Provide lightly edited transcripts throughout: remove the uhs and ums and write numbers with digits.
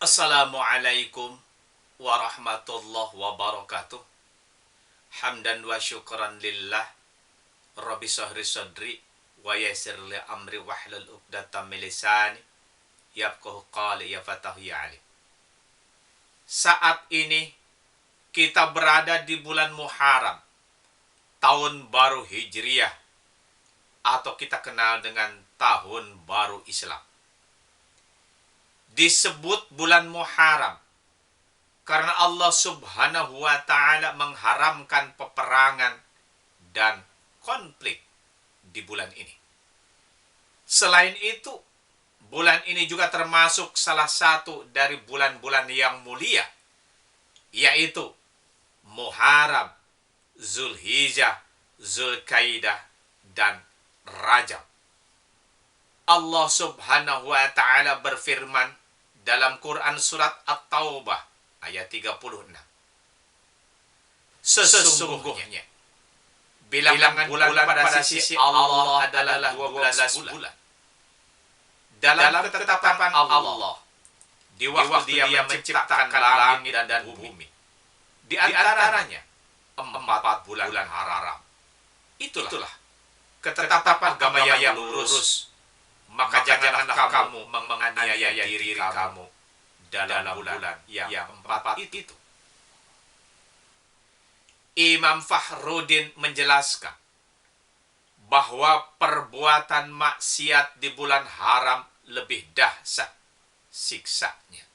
Assalamualaikum warahmatullahi wabarakatuh. Hamdan wa syukran lillah. Rabbi sahri sadri wa yassir li amri wahlul 'uqdatam min lisani yafqahu qawli ya fatahu ya alim. Saat ini kita berada di bulan Muharram, tahun baru Hijriyah, atau kita kenal dengan tahun baru Islam. Disebut bulan Muharram karena Allah Subhanahu wa Ta'ala mengharamkan peperangan dan konflik di bulan ini. Selain itu, bulan ini juga termasuk salah satu dari bulan-bulan yang mulia, yaitu Muharram, Zulhijjah, Zulkaidah, dan Rajab. Allah Subhanahu wa Ta'ala berfirman dalam Quran surat At-Taubah ayat 36. Sesungguhnya bilangan bulan pada sisi Allah adalah 12 bulan. Dalam ketetapan Allah, di waktu Dia menciptakan langit dan bumi, di antaranya 4 bulan haram. Itulah ketetapan agama yang lurus. Maka janganlah kamu menganiaya diri kamu dalam bulan yang 4 itu. Imam Fakhruddin menjelaskan bahwa perbuatan maksiat di bulan haram lebih dahsyat siksanya.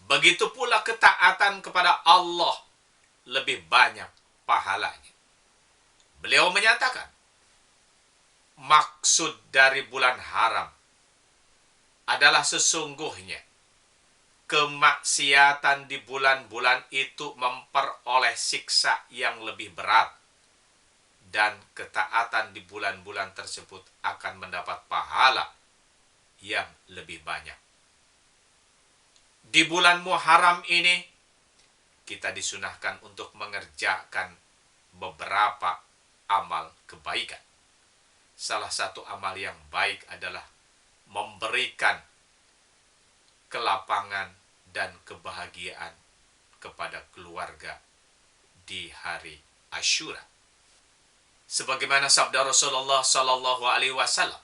Begitu pula ketaatan kepada Allah lebih banyak pahalanya. Beliau menyatakan, maksud dari bulan haram adalah sesungguhnya kemaksiatan di bulan-bulan itu memperoleh siksa yang lebih berat, dan ketaatan di bulan-bulan tersebut akan mendapat pahala yang lebih banyak. Di bulan Muharram ini kita disunahkan untuk mengerjakan beberapa amal kebaikan. Salah satu amal yang baik adalah memberikan kelapangan dan kebahagiaan kepada keluarga di hari Asyura. Sebagaimana sabda Rasulullah Sallallahu Alaihi Wasallam,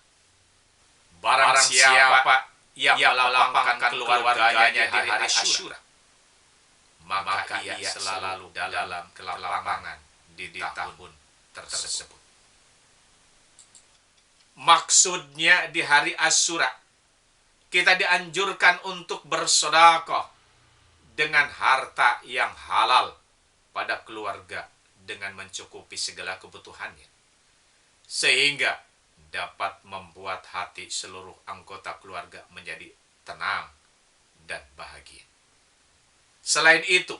barang siapa yang melapangkan keluarganya di hari Asyura, maka ia selalu dalam kelapangan di tahun tersebut. Maksudnya di hari Asyura kita dianjurkan untuk bersedekah dengan harta yang halal pada keluarga dengan mencukupi segala kebutuhannya, sehingga dapat membuat hati seluruh anggota keluarga menjadi tenang dan bahagia. Selain itu,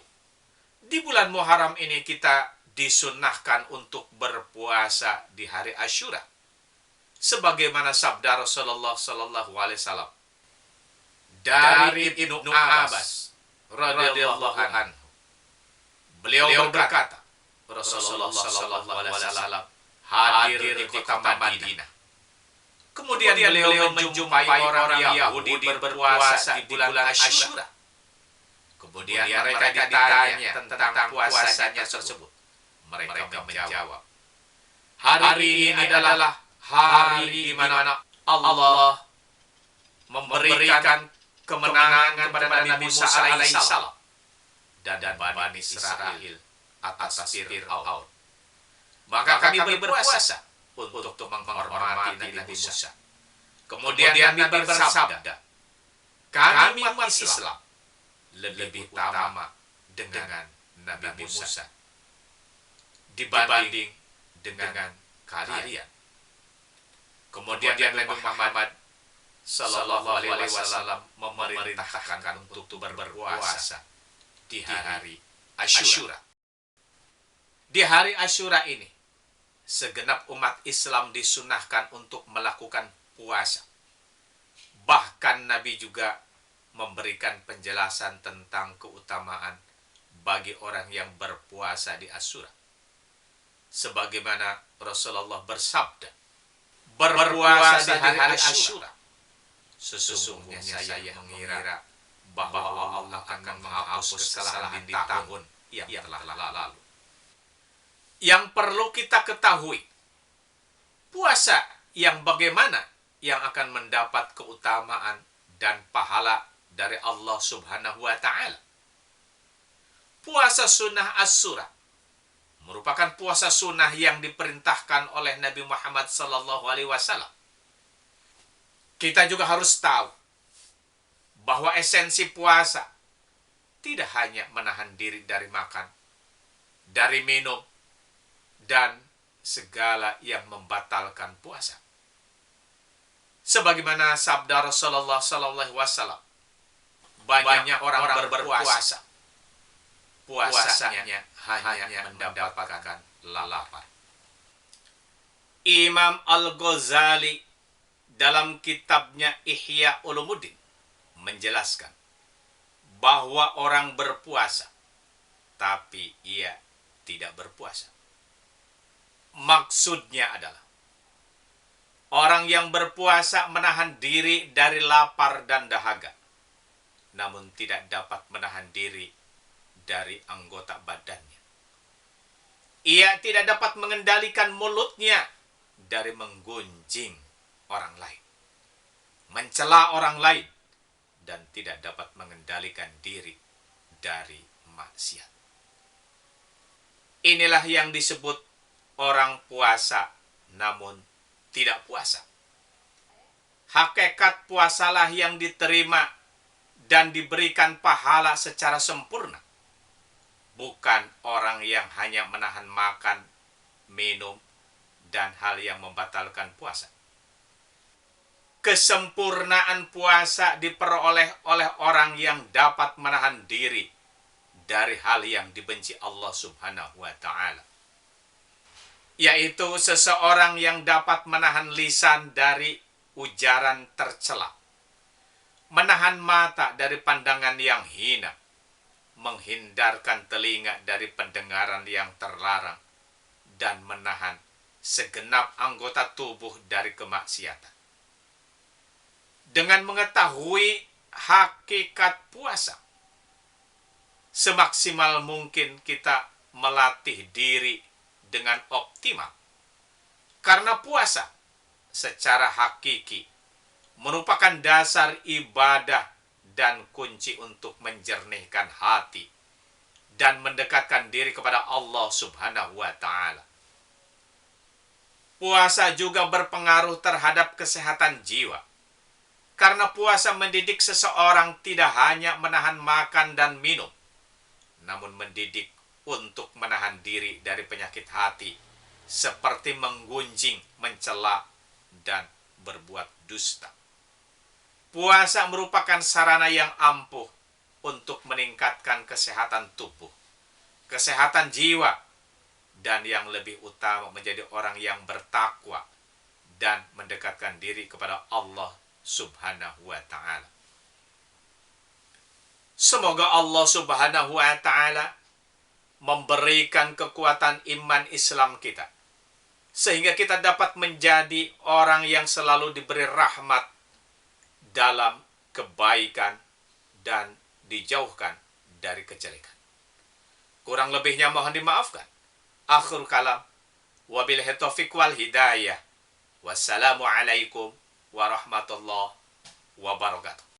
di bulan Muharram ini kita disunahkan untuk berpuasa di hari Asyura, sebagaimana sabda Rasulullah Sallallahu Alaihi Wasallam dari Ibnu Abbas radhiyallahu anhu. Beliau berkata, Rasulullah Sallallahu Alaihi Wasallam hadir di kota Madinah. Kemudian beliau menjumpai orang Yahudi berpuasa di bulan Asyura. Kemudian mereka ditanya tentang puasanya tersebut. Mereka menjawab, hari ini adalah hari di mana Allah memberikan kemenangan kepada Nabi Musa alaihissalam dan Bani Israel atas Fir'aun. Maka kami berpuasa untuk menghormati Nabi Musa. Kemudian Nabi bersabda, kami umat Islam lebih utama dengan Nabi Musa dibanding dengan kalian. Kemudian Nabi Muhammad Sallallahu Alaihi Wasallam memerintahkan untuk berpuasa di hari Asyura. Di hari Asyura ini, segenap umat Islam disunahkan untuk melakukan puasa. Bahkan Nabi juga memberikan penjelasan tentang keutamaan bagi orang yang berpuasa di Asyura. Sebagaimana Rasulullah bersabda, berpuasa di hari Asyura, sesungguhnya saya mengira bahwa Allah akan menghapus kesalahan di tahun yang telah lalu. Yang perlu kita ketahui, puasa yang bagaimana yang akan mendapat keutamaan dan pahala dari Allah Subhanahu wa Ta'ala. Puasa sunnah Asyura merupakan puasa sunnah yang diperintahkan oleh Nabi Muhammad SAW. Kita juga harus tahu bahwa esensi puasa tidak hanya menahan diri dari makan, dari minum, dan segala yang membatalkan puasa. Sebagaimana sabda Rasulullah SAW, banyak orang berpuasa, puasanya hanya mendapatkan lapar. Imam Al-Ghazali dalam kitabnya Ihya Ulumuddin menjelaskan bahwa orang berpuasa tapi ia tidak berpuasa. Maksudnya adalah orang yang berpuasa menahan diri dari lapar dan dahaga, namun tidak dapat menahan diri dari anggota badannya. Ia tidak dapat mengendalikan mulutnya dari menggunjing orang lain, mencela orang lain, dan tidak dapat mengendalikan diri dari maksiat. Inilah yang disebut orang puasa namun tidak puasa. Hakikat puasalah yang diterima dan diberikan pahala secara sempurna, bukan orang yang hanya menahan makan, minum, dan hal yang membatalkan puasa. Kesempurnaan puasa diperoleh oleh orang yang dapat menahan diri dari hal yang dibenci Allah Subhanahu wa Ta'ala, yaitu seseorang yang dapat menahan lisan dari ujaran tercela, menahan mata dari pandangan yang hina, menghindarkan telinga dari pendengaran yang terlarang, dan menahan segenap anggota tubuh dari kemaksiatan. Dengan mengetahui hakikat puasa, semaksimal mungkin kita melatih diri dengan optimal. Karena puasa secara hakiki merupakan dasar ibadah dan kunci untuk menjernihkan hati dan mendekatkan diri kepada Allah Subhanahu wa Ta'ala. Puasa juga berpengaruh terhadap kesehatan jiwa. Karena puasa mendidik seseorang tidak hanya menahan makan dan minum, namun mendidik untuk menahan diri dari penyakit hati, seperti menggunjing, mencela, dan berbuat dusta. Puasa merupakan sarana yang ampuh untuk meningkatkan kesehatan tubuh, kesehatan jiwa, dan yang lebih utama menjadi orang yang bertakwa dan mendekatkan diri kepada Allah Subhanahu wa Ta'ala. Semoga Allah Subhanahu wa Ta'ala memberikan kekuatan iman Islam kita, sehingga kita dapat menjadi orang yang selalu diberi rahmat dalam kebaikan dan dijauhkan dari kejelekan. Kurang lebihnya mohon dimaafkan. Akhir kalam, wabillahi taufiq wal hidayah. Wassalamualaikum warahmatullahi wabarakatuh.